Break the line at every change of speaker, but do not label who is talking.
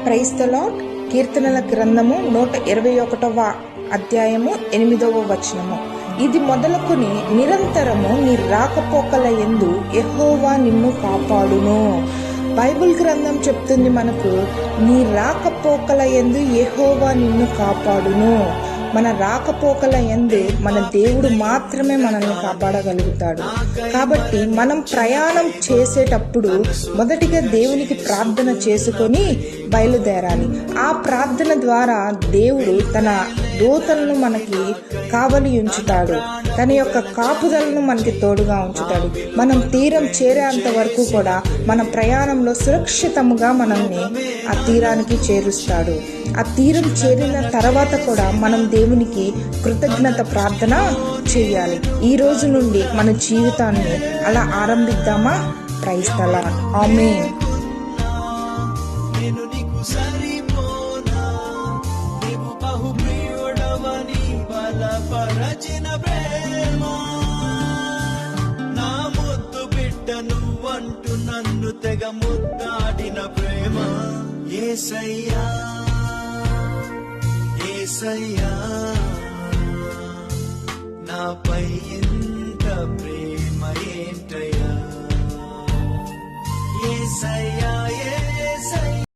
Praise the lord. కీర్తనల గ్రంథము 121వ అధ్యాయము 8వ వచనము. ఇది మొదలుకొని నిరంతరము నీ రాకపోకల యందు యెహోవా నిన్ను కాపాడును. బైబిల్ గ్రంథం చెప్తుంది మనకు, నీ రాకపోకల యందు యెహోవా నిన్ను కాపాడును. మన రాకపోకల యందు మన దేవుడు మాత్రమే మనల్ని కాపాడగలుగుతాడు. కాబట్టి మనం ప్రయాణం చేసేటప్పుడు మొదటిగా దేవునికి ప్రార్థన చేసుకొని బయలుదేరాలి. ఆ ప్రార్థన ద్వారా దేవుడు తన దూతలను మనకి కావలి ఉంచుతాడు, తన యొక్క కాపుదలను మనకి తోడుగా ఉంచుతాడు. మనం తీరం చేరేంత వరకు కూడా మన ప్రయాణంలో సురక్షితముగా మనల్ని ఆ తీరానికి చేరుస్తాడు. ఆ తీరం చేరిన తర్వాత కూడా మనం దేవునికి కృతజ్ఞత ప్రార్థన చేయాలి. ఈ రోజు నుండి మన జీవితాన్ని అలా ఆరంభిద్దామా? Praise the lord. ఆమేన్.
నన్ను తెగ ముద్దాడిన ప్రేమ యేసయ్యా, యేసయ్యా, నాపై ఇంత ప్రేమ ఏంటయ్యా, యేసయ్యా, యేసయ్యా.